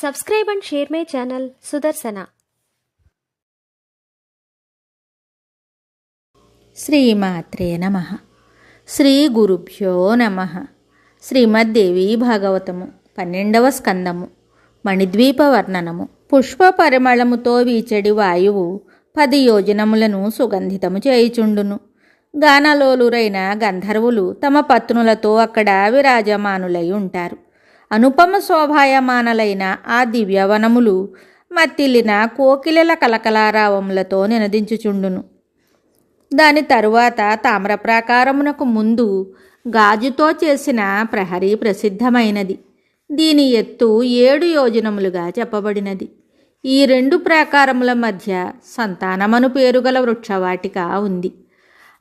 Subscribe and share my channel Sudarsana. శ్రీమాత్రే నమః. శ్రీ గురుభ్యో నమః. శ్రీమద్దేవి భాగవతము 12వ స్కందము. మణిద్వీప వర్ణనము. పుష్ప పరిమళముతో వీచడి వాయువు 10 యోజనములను సుగంధితము చేయుచుండును. గానలోలురైన గంధర్వులు తమ పత్నులతో అక్కడ విరాజమానులై ఉంటారు. అనుపమ శోభాయమానలైన ఆ దివ్యవనములు మత్తిల్లిన కోకిలల కలకలారావములతో నినదించుచుండును. దాని తరువాత తామ్ర ప్రాకారమునకు ముందు గాజుతో చేసిన ప్రహరీ ప్రసిద్ధమైనది. దీని ఎత్తు 7 యోజనములుగా చెప్పబడినది. ఈ 2 ప్రాకారముల మధ్య సంతానమను పేరుగల వృక్షవాటిక ఉంది.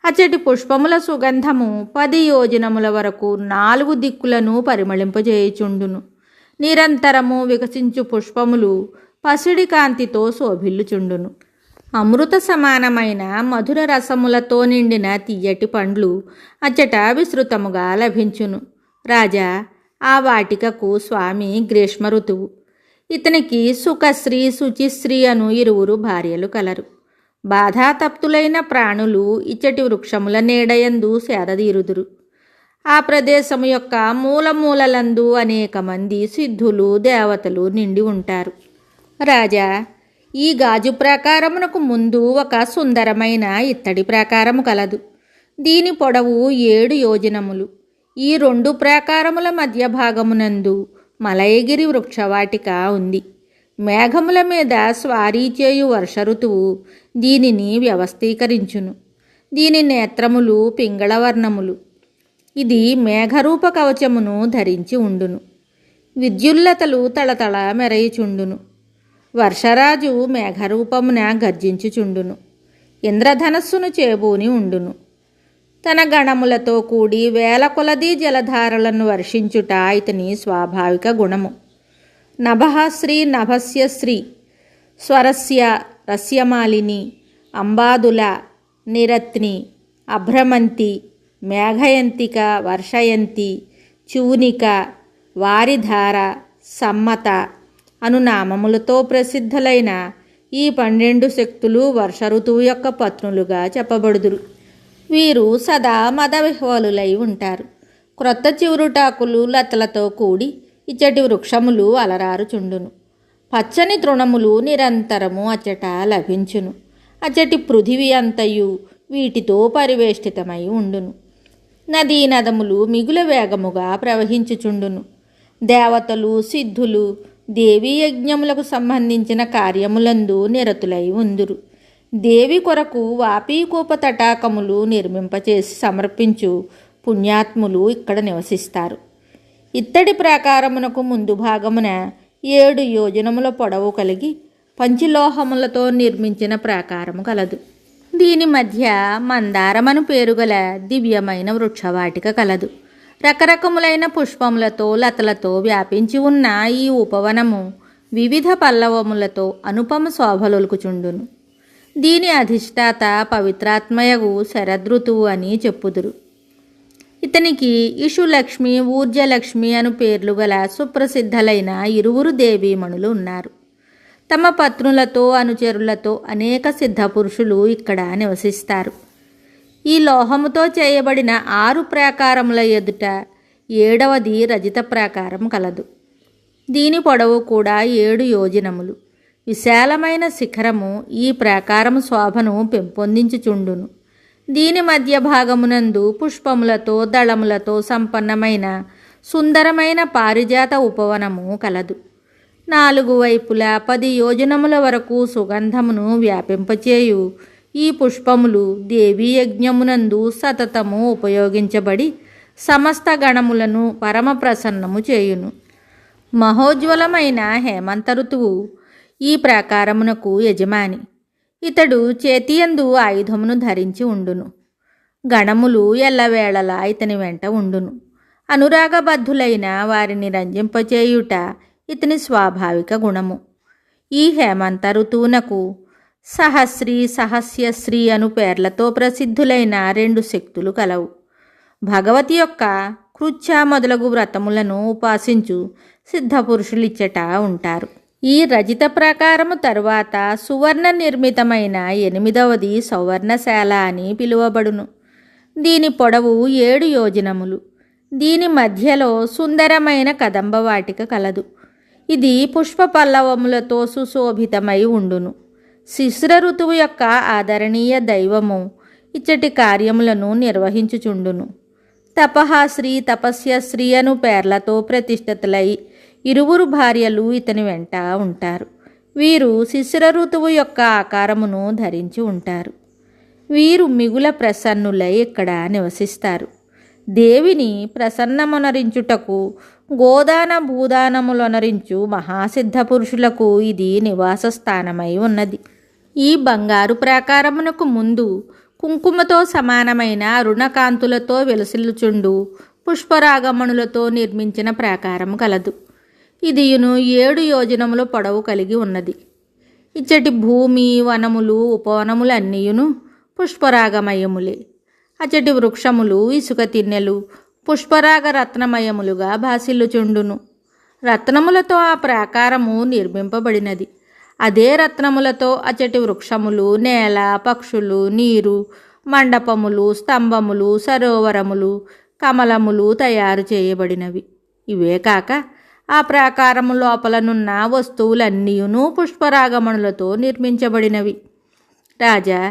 అచ్చటి పుష్పముల సుగంధము 10 యోజనముల వరకు 4 దిక్కులను పరిమళింపజేయుచుండును. నిరంతరము వికసించు పుష్పములు పసిడి కాంతితో శోభిల్లుచుండును. అమృత సమానమైన మధుర రసములతో నిండిన తీయటి పండ్లు అచ్చట విస్తృతముగా లభించును. రాజా, ఆ వాటికకు స్వామి గ్రీష్మ ఋతువు. ఇతనికి సుఖశ్రీ శుచిశ్రీ అను 2 భార్యలు కలరు. బాధాతప్తులైన ప్రాణులు ఇచ్చటి వృక్షముల నీడయందు సేదదీరుదురు. ఆ ప్రదేశము యొక్క మూలమూలలందు అనేక మంది సిద్ధులు దేవతలు నిండి ఉంటారు. రాజా, ఈ గాజు ప్రాకారమునకు ముందు ఒక సుందరమైన ఇత్తడి ప్రాకారము కలదు. దీని పొడవు 7 యోజనములు. ఈ 2 ప్రాకారముల మధ్య భాగమునందు మలయగిరి వృక్షవాటిక ఉంది. మేఘముల మీద స్వారీ చేయు వర్ష ఋతువు దీనిని వ్యవస్థీకరించును. దీని నేత్రములు పింగళవర్ణములు. ఇది మేఘరూప కవచమును ధరించి ఉండును. విద్యుల్లతలు తళతళ మెరయుచుండును. వర్షరాజు మేఘరూపమున గర్జించుచుండును. ఇంద్రధనస్సును చేబూని ఉండును. తన గణములతో కూడి 1000 కొలది జలధారలను వర్షించుట ఇతని స్వాభావిక గుణము. నభః శ్రీ నభస్య శ్రీ స్వరస్య రస్యమాలిని అంబాదుల నిరత్ని అభ్రమంతి మేఘయంతిక వర్షయంతి చూనిక వారిధార సమ్మత అను నామములతో ప్రసిద్ధులైన ఈ 12 శక్తులు వర్ష ఋతువు యొక్క పత్నులుగా చెప్పబడుదురు. వీరు సదా మదవిహ్వలులై ఉంటారు. క్రొత్త చివురుటాకులు లతలతో కూడి ఇచ్చటి వృక్షములు అలరారుచుండును. పచ్చని తృణములు నిరంతరము అచ్చట లభించును. అచ్చటి పృథివీ అంతయు వీటితో పరివేష్టితమై ఉండును. నదీ నదములు మిగుల వేగముగా ప్రవహించుచుండును. దేవతలు సిద్ధులు దేవీ యజ్ఞములకు సంబంధించిన కార్యములందు నిరతులై ఉందురు. దేవి కొరకు వాపీకూప తటాకములు నిర్మింపచేసి సమర్పించు పుణ్యాత్ములు ఇక్కడ నివసిస్తారు. ఇత్తడి ప్రాకారమునకు ముందు భాగమున 7 యోజనముల పొడవు కలిగి పంచలోహములతో నిర్మించిన ప్రాకారము కలదు. దీని మధ్య మందారమను పేరుగల దివ్యమైన వృక్షవాటిక కలదు. రకరకములైన పుష్పములతో లతలతో వ్యాపించి ఉన్న ఈ ఉపవనము వివిధ పల్లవములతో అనుపమ శోభలొలుకుచుండును. దీని అధిష్టాత పవిత్రాత్మయగు శరదృతువు అని చెప్పుదురు. ఇతనికి ఇషులక్ష్మి ఊర్జలక్ష్మి అను పేర్లు గల సుప్రసిద్ధులైన 2 దేవీమణులు ఉన్నారు. తమ పత్నులతో అనుచరులతో అనేక సిద్ధపురుషులు ఇక్కడ నివసిస్తారు. ఈ లోహముతో చేయబడిన 6 ప్రాకారముల ఎదుట 7వది రజిత ప్రాకారం కలదు. దీని పొడవు కూడా 7 యోజనములు. విశాలమైన శిఖరము ఈ ప్రాకారము శోభను పెంపొందించుచుండును. దీని మధ్య భాగమునందు పుష్పములతో దళములతో సంపన్నమైన సుందరమైన పారిజాత ఉపవనము కలదు. 4 వైపులా 10 యోజనముల వరకు సుగంధమును వ్యాపింపచేయు ఈ పుష్పములు దేవీ యజ్ఞమునందు సతతము ఉపయోగించబడి సమస్త గణములను పరమ ప్రసన్నము చేయును. మహోజ్వలమైన హేమంత ఋతువు ఈ ప్రాకారమునకు యజమాని. ఇతడు చేతియందు ఆయుధమును ధరించి ఉండును. గణములు ఎల్లవేళలా ఇతని వెంట ఉండును. అనురాగబద్ధులైన వారిని రంజింపచేయుట ఇతని స్వాభావిక గుణము. ఈ హేమంత ఋతువునకు సహస్రీ సహస్యశ్రీ అను పేర్లతో ప్రసిద్ధులైన 2 శక్తులు కలవు. భగవతి యొక్క కృచ్ఛ మొదలగు వ్రతములను ఉపాసించు సిద్ధపురుషులిచ్చట ఉంటారు. ఈ రజిత ప్రాకారము తరువాత సువర్ణ నిర్మితమైన 8వది సౌవర్ణశాల అని పిలువబడును. దీని పొడవు 7 యోజనములు. దీని మధ్యలో సుందరమైన కదంబ వాటిక కలదు. ఇది పుష్ప పల్లవములతో సుశోభితమై ఉండును. శిశిర ఋతువు యొక్క ఆదరణీయ దైవము ఇచ్చటి కార్యములను నిర్వహించుచుండును. తపహాశ్రీ తపస్యశ్రీ అను పేర్లతో ప్రతిష్ఠితులై 2 భార్యలు ఇతని వెంట ఉంటారు. వీరు శిశిర ఋతువు యొక్క ఆకారమును ధరించి ఉంటారు. వీరు మిగుల ప్రసన్నులై ఇక్కడ నివసిస్తారు. దేవిని ప్రసన్నమునరించుటకు గోదాన భూదానములొనరించు మహాసిద్ధ పురుషులకు ఇది నివాస స్థానమై ఉన్నది. ఈ బంగారు ప్రాకారమునకు ముందు కుంకుమతో సమానమైన అరుణకాంతులతో వెలసిల్లుచుండు పుష్పరాగమణులతో నిర్మించిన ప్రాకారము కలదు. ఇదియును 7 యోజనముల పొడవు కలిగి ఉన్నది. ఇచ్చటి భూమి వనములు ఉపవనములన్నీయును పుష్పరాగమయములే. అచ్చటి వృక్షములు ఇసుక తిన్నెలు పుష్పరాగ రత్నమయములుగా భాసిల్లుచుండును. రత్నములతో ఆ ప్రాకారము నిర్మింపబడినది. అదే రత్నములతో అచ్చటి వృక్షములు, నేల, పక్షులు, నీరు, మండపములు, స్తంభములు, సరోవరములు, కమలములు తయారు చేయబడినవి. ఇవే కాక ఆ ప్రాకారము లోపలనున్న వస్తువులన్నీయును పుష్పరాగమణులతో నిర్మించబడినవి. రాజా,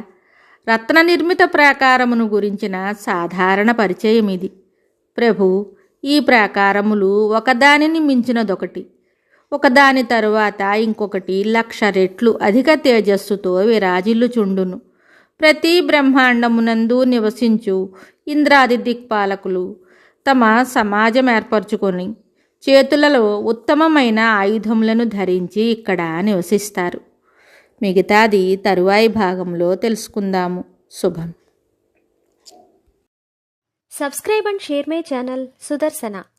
రత్న నిర్మిత ప్రాకారమును గురించిన సాధారణ పరిచయం ఇది. ప్రభు, ఈ ప్రాకారములు ఒకదానిని మించినదొకటి, ఒకదాని తరువాత ఇంకొకటి 1,00,000 రెట్లు అధిక తేజస్సుతో విరాజిల్లుచుండును. ప్రతి బ్రహ్మాండమునందు నివసించు ఇంద్రాది దిక్పాలకులు తమ సమాజం ఏర్పరచుకొని చేతులలో ఉత్తమమైన ఆయుధములను ధరించి ఇక్కడ నివసిస్తారు. మిగతాది తరువాయి భాగంలో తెలుసుకుందాము. శుభం. Subscribe and share my channel Sudarsana.